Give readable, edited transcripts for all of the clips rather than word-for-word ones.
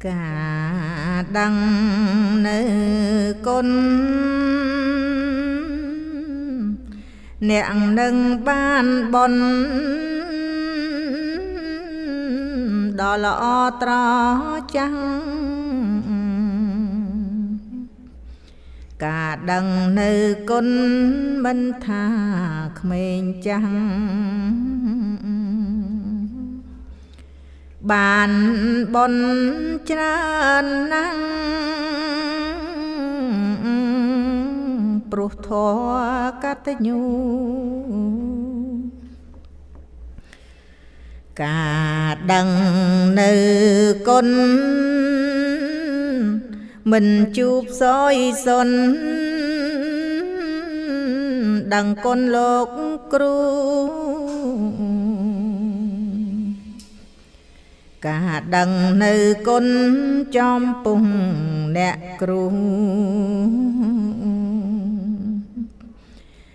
cả đăng nữ côn nẹng nâng ban bon đó là trò trắng cả đăng nữ côn mình tha mình chẳng bàn bon tràn năng pruh thoa cát nhu cả đằng nữ con mình chụp soi son đằng con lộc cru cả đằng nữ con chom pung nẹt cru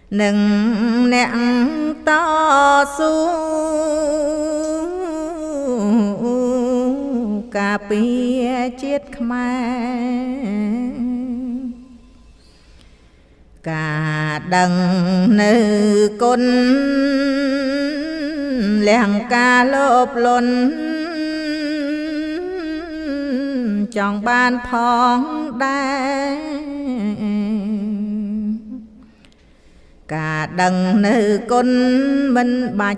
nâng nẹng to su cà pia chết khmer cả đằng nữ con làng ca lốp lôn chọn ban phong đai cả đằng nữ con minh bạch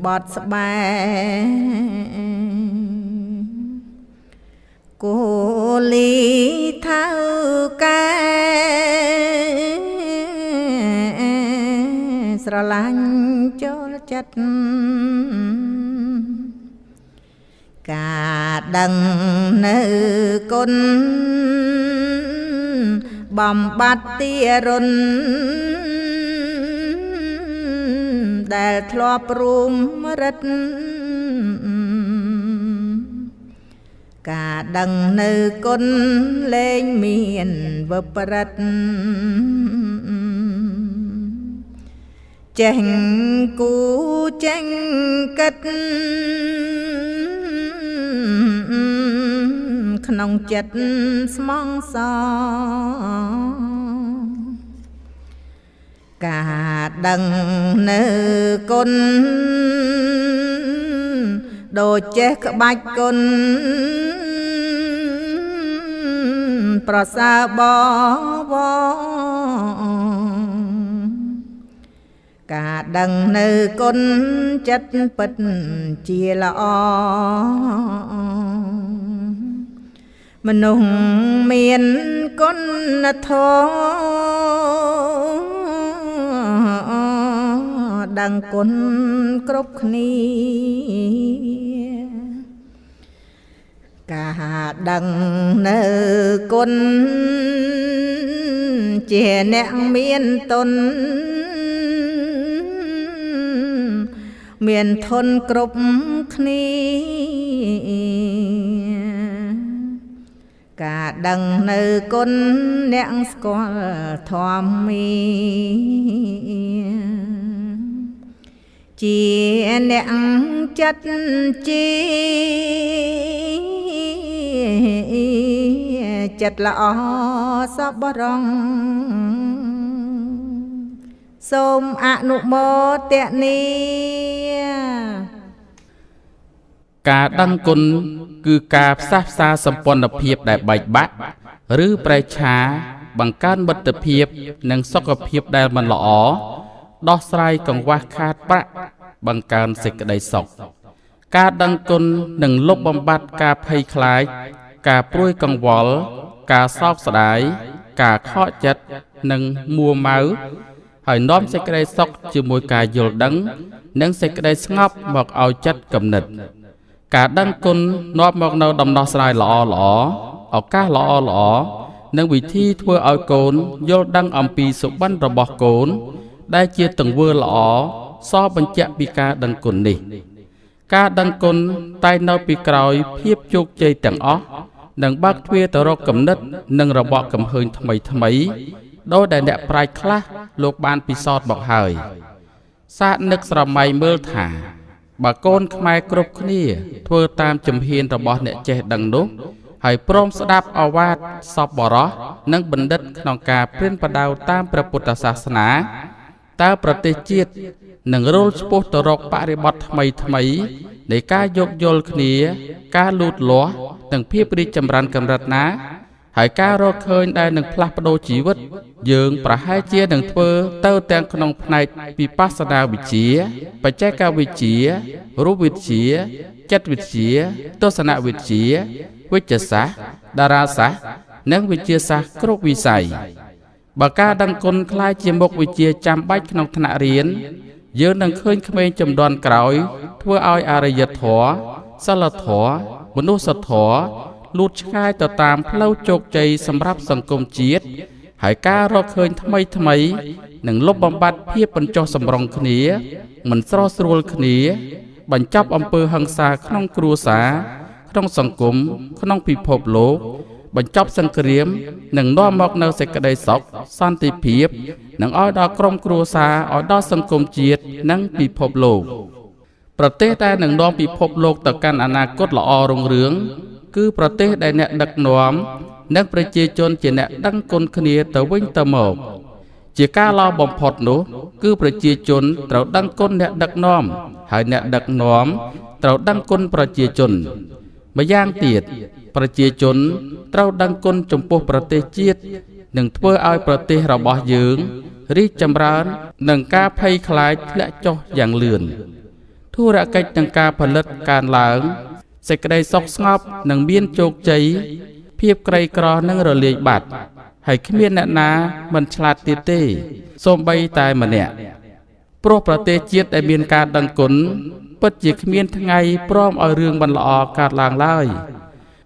bọt bài cô lý thao ca sra lanh cho chất cả đằng nữ con bầm bát tia run đại thọ prum rất cả đằng nữ con lên miền vấp rất chanh cú chanh cất nông chất mong so cả đằng nữ con đồ chết bạch con prasa bo bo cả đằng nữ con chất bật chia lọ mình nung miền con thô đằng con cướp ni cả đằng nữ con chè nẹng miền tôn miền thôn cướp ni cả đằng nữ con nẹng có thòm mi chỉ nẹng chất chi chất lọ sắp rong xôm nụ mô tiện ni cả đăng côn cứ cả sát xa sầm pon đập hiệp đại bạch bát rứ prai trá bằng can bật tập hiệp nâng sọc tập hiệp đại mình lọ đo sai còn qua khát bạ bằng can dịch đầy sọc cả đăng côn nâng lốp bom bát cả phay khái cả pruy còn vỏ cả sọc sải cả khó chặt nâng mua máu hỏi nóm dịch đầy sọc chưa mùi cả dồi đắng nâng dịch đầy ngọc hoặc ao chất cầm nịch cả đăng côn nọp một nâu đầm nọ sai lọ lọ ở cá lọ lọ nâng vị thi thua ở côn vô đăng âm pi sụp bắn rồi bỏ côn đây chia từng vừa lọ so bằng chạm pi ca đăng côn nỉ ca đăng côn tay nâu pi còi phiếp chụp chơi tầng ó nâng bác thuê tờ rô cầm nứt nâng rồi bỏ cầm hơi thầm ấy đôi đại đẹp prai khá lục ban pi sọt bọc hời xa nức sờ mày mơ thả bà con khai cướp kia thưa tam chùm hiền rồi bỏ nẹ che đằng đốt ហើយព្រមស្ដាប់អាវាទសពបរោះនិងបណ្ឌិតក្នុងការព្រានប្រដៅតាមព្រះពុទ្ធសាសនាតើប្រទេសជាតិនឹងរលឆ្ពោះទៅរកបរិបទថ្មីនៃការយោគយល់គ្នាការលូតលាស់និងភាពរីកចម្រើនកម្រិតណាហើយការរកឃើញដែលនឹងផ្លាស់ប្ដូរជីវិតយើងប្រហែលជានឹងធ្វើទៅទាំងក្នុងផ្នែកវិបស្សនាវិជ្ជាបច្ចេកវិទ្យារូបវិទ្យាចិត្តវិទ្យាទស្សនវិទ្យាវិទ្យាសាស្ត្រតារាសាស្ត្រនិងវិទ្យាសាស្ត្រគ្រប់វិស័យបើការដឹងគុណខ្លាយជាមុខវិជ្ជាចាំបាច់ក្នុងថ្នាក់រៀនយើងនឹងឃើញក្មេងជំនាន់ក្រោយធ្វើឲ្យអរិយធម៌សិលធម៌មនុស្សធម៌លូតឆ្ងាយទៅតាមផ្លូវជោគជ័យសម្រាប់សង្គមជាតិហើយការរកឃើញថ្មីនឹងលុបបំបាត់ភាពបញ្ចុះសម្រុងគ្នាមិនស្រស់ស្រួលគ្នាបញ្ចប់អំពើហិង្សាក្នុងគ្រួសារក្នុងសង្គមក្នុងពិភពលោកបញ្ចប់សង្គ្រាមនិងនាំមកនូវសេចក្តីសុខសន្តិភាពនិងឲ្យដល់ក្រុមគ្រួសារឲ្យដល់សង្គមជាតិនិងពិភពលោកប្រទេសដែលនឹងនាំពិភពលោកទៅកាន់អនាគតល្អរុងរឿងគឺប្រទេសដែលអ្នកដឹកនាំនិងប្រជាជនជាអ្នកដឹងគុណគ្នាទៅវិញទៅមកជាការល្អបំផុតនោះគឺប្រជាជនត្រូវដឹងគុណអ្នកដឹកនាំហើយអ្នកដឹកនាំត្រូវដឹងគុណប្រជាជនម្យ៉ាងទៀតប្រជាជនត្រូវដឹងគុណចំពោះប្រទេសជាតិនឹងធ្វើឲ្យប្រទេសរបស់យើងរីកចម្រើននិងការភ័យខ្លាចធ្លាក់ចុះយ៉ាងលឿនធុរកិច្ចនិងការផលិតកើនឡើងសេចក្តីសុខស្ងប់និងមានជោគជ័យភាពក្រីក្រនឹងរលាយបាត់ហើយគ្មានអ្នកណាមិនឆ្លាតទៀតទេសូម្បីតែម្នាក់ព្រោះប្រទេសជាតិដែលមានការដឹងគុណពិតជាគ្មានថ្ងៃព្រមឲ្យរឿងមិនល្អកើតឡើងឡើយ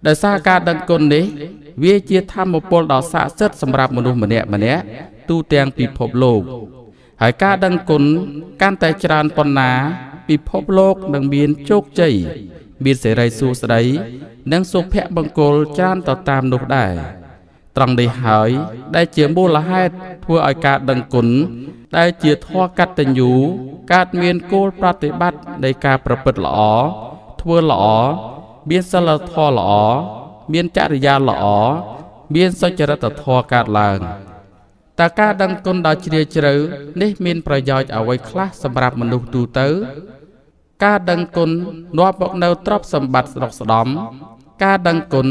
ដោយសារការដឹងគុណនេះវាជាធម៌ពលដ៏ស័ក្តិសិទ្ធិសម្រាប់មនុស្សម្នាក់ទូទាំងពិភពលោកហើយការដឹងគុណកាន់តែច្រើនប៉ុណ្ណាពិភពលោកនឹងមានជោគជ័យមានសេរីសួស្តីនិងសុភមង្គលច្រើនទៅតាមនោះដែរត្រង់នេះហើយដែលជាមូលហេតុធ្វើឲ្យការដឹងគុណដែលជាធម៌កតញ្ញូកើតមានគោលប្រតិបត្តិនៃការប្រព្រឹត្តល្អធ្វើល្អមានសិលធម៌ល្អមានចរិយាល្អមានសុចរិតធម៌កើតឡើងតើការដឹងគុណដ៏ជ្រាលជ្រៅនេះមានប្រយោជន៍អ្វីខ្លះសម្រាប់មនុស្សទូទៅការដឹងគុណនាំមកនូវទ្រព្យសម្បត្តិស្រុកស្ដំការដឹងគុណ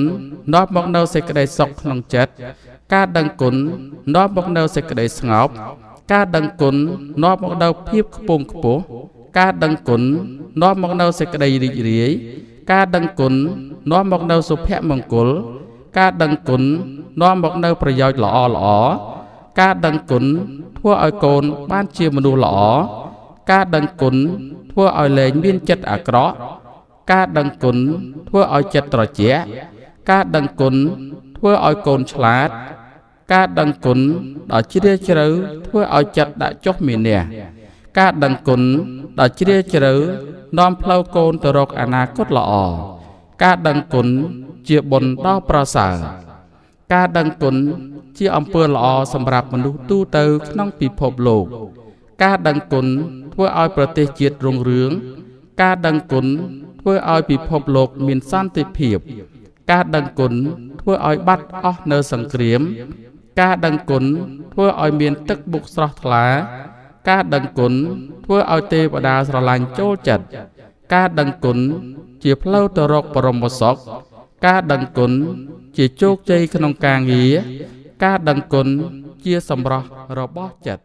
នាំមកនូវសេចក្តីសុខក្នុងចិត្តការដឹងគុណនាំមកនូវសេចក្តីស្ងប់ការដឹងគុណនាំមកនូវភាពខ្ពង់ខ្ពស់ការដឹងគុណនាំមកនូវសេចក្តីរីករាយការដឹងគុណនាំមកនូវសុភមង្គលការដឹងគុណនាំមកនូវប្រយោជន៍ល្អការដឹងគុណធ្វើឲ្យកូនបានជាមនុស្សល្អការដឹងគុណធ្វើឲ្យលែងមានចិត្តអាក្រក់ការដឹងគុណធ្វើឲ្យចិត្តត្រជាក់ការដឹងគុណធ្វើឲ្យកូនឆ្លាតការដឹងគុណដ៏ជ្រាលជ្រៅធ្វើឲ្យចិត្តដាក់ចុះមានះការដឹងគុណដ៏ជ្រាលជ្រៅនាំផ្លូវកូនទៅរកអនាគតល្អការដឹងគុណជាបុណ្យដ៏ប្រសើរការដឹងគុណជាអំពើល្អសម្រាប់មនុស្សទូទៅក្នុងពិភពលោកការដឹងគុណធ្វើឲ្យប្រទេសជាតិរុងរឿងការដឹងគុណធ្វើឲ្យពិភពលោកមានសន្តិភាពការដឹងគុណធ្វើឲ្យបាត់អស់នៅសង្គ្រាមការដឹងគុណធ្វើឲ្យមានទឹកមុខស្រស់ថ្លាការដឹងគុណធ្វើឲ្យទេវតាស្រឡាញ់ចូលចិត្តការដឹងគុណជាផ្លូវទៅរកបរមសុខការដឹងគុណជាជោគជ័យក្នុងការងារការដឹងគុណជាសម្រស់របស់ចិត្ត